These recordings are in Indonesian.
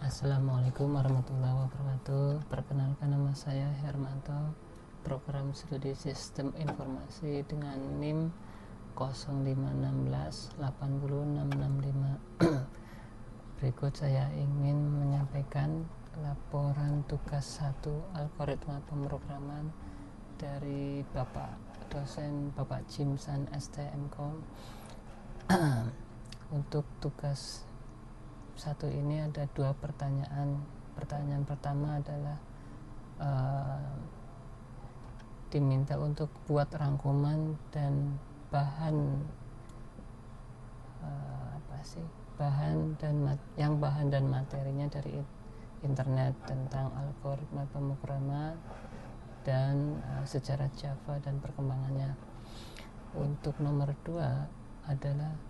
Assalamualaikum warahmatullahi wabarakatuh. Perkenalkan, nama saya Hermanto, program studi Sistem Informasi dengan NIM 051680665. Berikut saya ingin menyampaikan laporan tugas 1 algoritma pemrograman dari Bapak dosen Bapak Jimsan STMkom. Untuk tugas satu ini ada 2 pertanyaan. Pertanyaan pertama adalah diminta untuk buat rangkuman dan bahan bahan dan materinya dari internet tentang algoritma pemrograman dan sejarah Java dan perkembangannya. Untuk nomor 2 adalah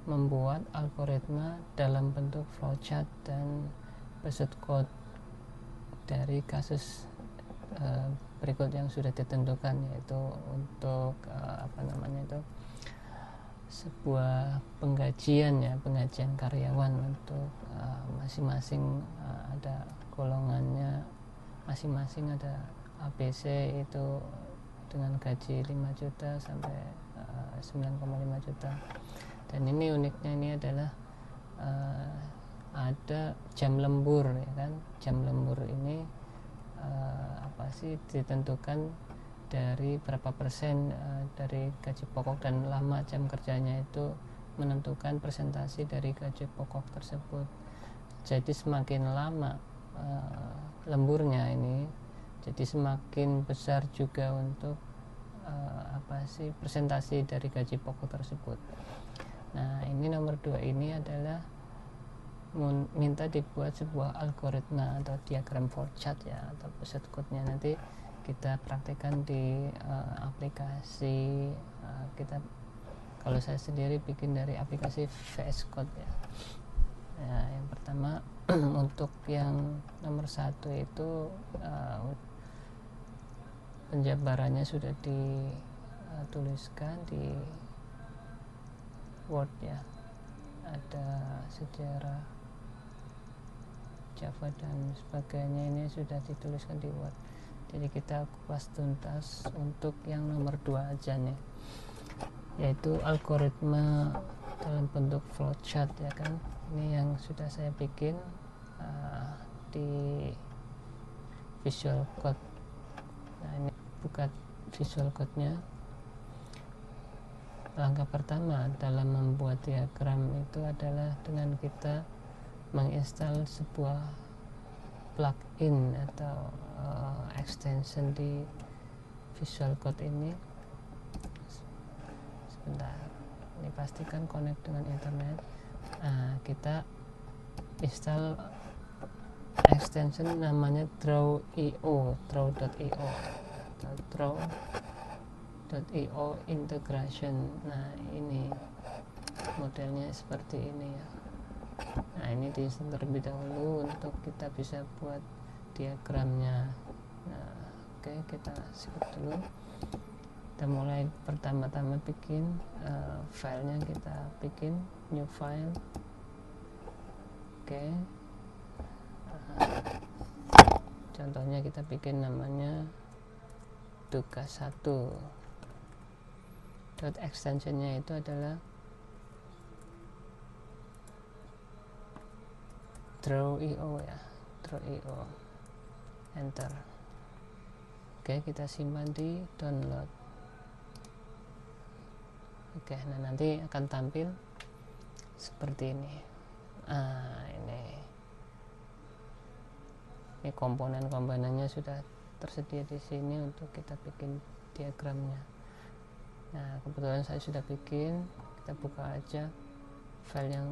membuat algoritma dalam bentuk flowchart dan pseudocode dari kasus berikut yang sudah ditentukan, yaitu untuk sebuah penggajian karyawan untuk masing-masing ada golongannya, masing-masing ada ABC itu dengan gaji 5 juta sampai 9,5 juta. Dan ini uniknya ini adalah ada jam lembur, ya kan. Jam lembur ini ditentukan dari berapa persen dari gaji pokok, dan lama jam kerjanya itu menentukan presentasi dari gaji pokok tersebut. Jadi semakin lama lemburnya ini, jadi semakin besar juga untuk presentasi dari gaji pokok tersebut. Nah, ini nomor 2 ini adalah minta dibuat sebuah algoritma atau diagram flowchart ya, atau pseudocode-nya nanti kita praktekkan di aplikasi kalau saya sendiri bikin dari aplikasi VS Code ya. Nah, yang pertama untuk yang nomor 1 itu penjabarannya sudah dituliskan di Word ya. Ada sejarah Java dan sebagainya, ini sudah dituliskan di Word. Jadi kita kupas tuntas untuk yang nomor 2 aja nih, yaitu algoritma dalam bentuk flowchart ya kan. Ini yang sudah saya bikin di Visual Code. Nah, ini buka Visual Code-nya. Langkah pertama dalam membuat diagram itu adalah dengan kita menginstal sebuah plugin atau extension di Visual Code ini. Sebentar, ini pastikan connect dengan internet. Kita install extension namanya Draw.io integration. Nah, ini modelnya seperti ini ya. Nah, ini diinstal terlebih dahulu untuk kita bisa buat diagramnya. Nah, oke, kita skip dulu. Kita mulai pertama-tama bikin filenya, kita bikin new file. Oke. Contohnya kita bikin namanya tugas 1. Extensionnya itu adalah Draw.io ya, Draw.io. Enter. Oke, kita simpan di download. Oke, nah nanti akan tampil seperti ini. Ini komponen-komponennya sudah tersedia di sini untuk kita bikin diagramnya. Nah, kebetulan saya sudah bikin. Kita buka aja file yang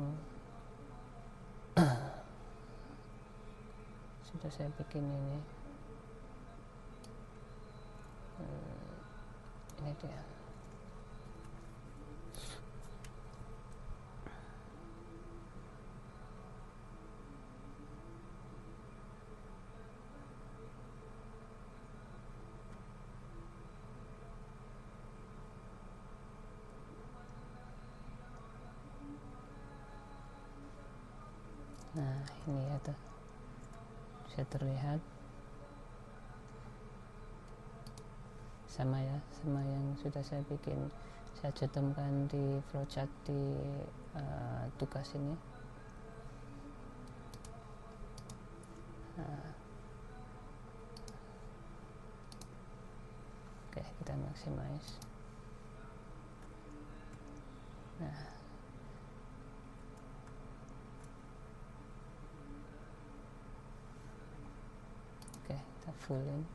sudah saya bikin ini. Ini dia. Nah ini ya tuh, bisa terlihat sama ya, sama yang sudah saya bikin, saya cantumkan di flowchart di tugas ini. Nah, oke, kita maximize. Nah, oke, kita fullin.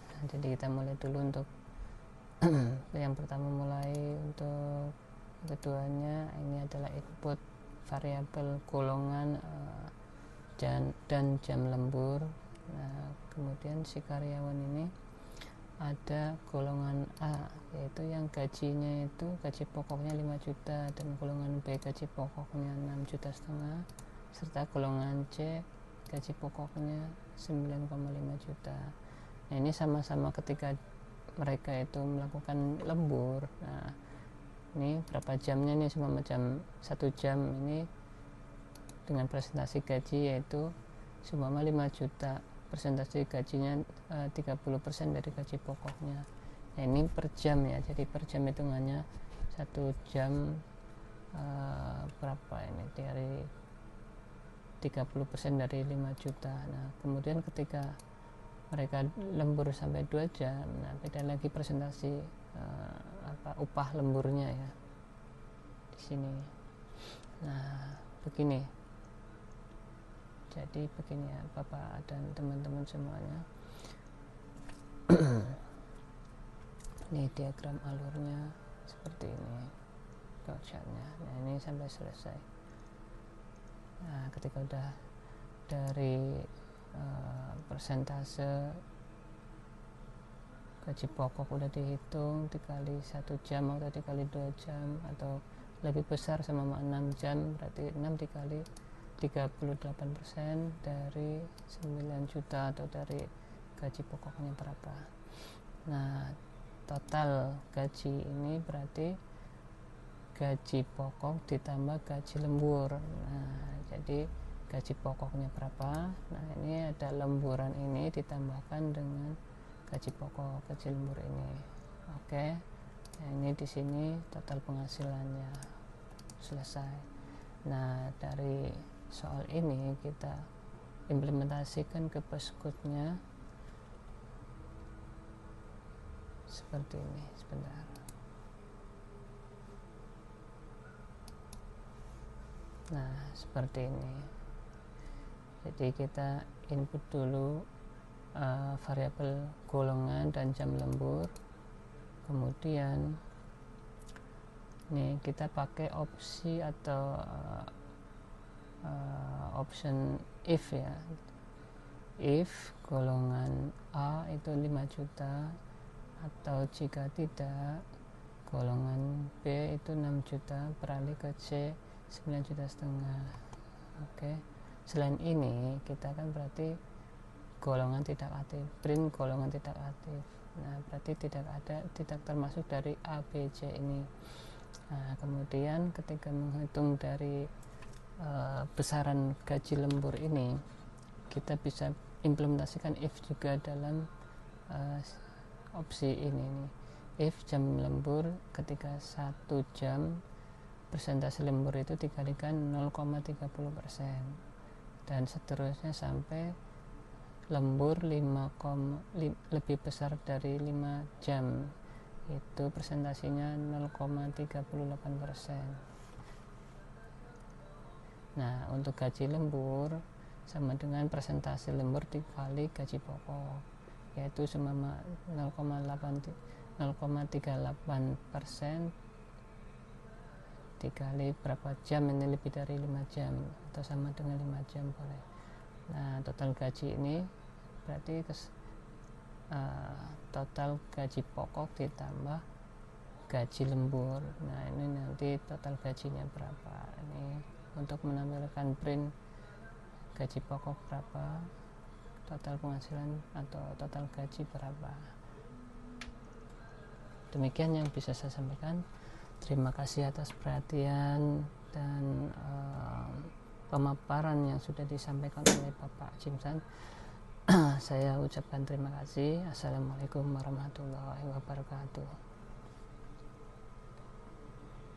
Nah, jadi kita mulai dulu untuk yang pertama, mulai untuk keduanya ini adalah input variabel golongan dan jam lembur. Nah, kemudian si karyawan ini ada golongan A, yaitu yang gajinya itu gaji pokoknya 5 juta, dan golongan B gaji pokoknya 6,5 juta, serta golongan C gaji pokoknya 9,5 juta. Nah, ini sama-sama ketika mereka itu melakukan lembur. Nah, ini berapa jamnya nih, semua jam 1 jam ini dengan presentasi gaji yaitu semua 5 juta, presentasi gajinya 30% dari gaji pokoknya. Nah, ini per jam ya, jadi per jam hitungannya 1 jam berapa ini, dari 30% dari 5 juta. Nah, kemudian ketika mereka lembur sampai 2 jam, nah beda lagi presentasi upah lemburnya ya di sini. Nah, begini. Jadi begini ya Bapak dan teman-teman semuanya. Ini diagram alurnya seperti ini, flowchartnya. Nah, ini sampai selesai. Nah, ketika udah dari persentase gaji pokok udah dihitung, dikali 1 jam atau dikali 2 jam atau lebih besar sama 6 jam, berarti 6 dikali 38% dari 9 juta atau dari gaji pokoknya berapa. Nah, total gaji ini berarti gaji pokok ditambah gaji lembur. Nah, jadi gaji pokoknya berapa, nah ini ada lemburan ini ditambahkan dengan gaji pokok, gaji lembur ini. Oke, nah ini di sini total penghasilannya selesai. Nah, dari soal ini kita implementasikan ke Postcode-nya seperti ini. Sebentar. Nah, seperti ini. Jadi kita input dulu variabel golongan dan jam lembur, kemudian nih kita pakai opsi atau option if ya. If golongan A itu 5 juta, atau jika tidak golongan B itu 6 juta beralih ke C 9,5 juta. Oke. Selain ini kita kan berarti golongan tidak aktif, print golongan tidak aktif. Nah, berarti tidak termasuk dari A, B, C ini. Nah, kemudian ketika menghitung dari besaran gaji lembur ini, kita bisa implementasikan if juga dalam opsi ini nih. If jam lembur ketika 1 jam persentase lembur itu dikalikan 0,30%, dan seterusnya sampai lembur lebih besar dari 5 jam, itu presentasinya 0,38%. Nah, untuk gaji lembur sama dengan presentasi lembur dikali gaji pokok, yaitu semama 0,38% dikali berapa jam, ini lebih dari 5 jam atau sama dengan 5 jam boleh. Nah, total gaji ini berarti total gaji pokok ditambah gaji lembur. Nah, ini nanti total gajinya berapa. Ini untuk menampilkan print gaji pokok berapa, total penghasilan atau total gaji berapa. Demikian yang bisa saya sampaikan. Terima kasih atas perhatian dan pemaparan yang sudah disampaikan oleh Bapak Jimsan. Saya ucapkan terima kasih. Assalamualaikum warahmatullahi wabarakatuh.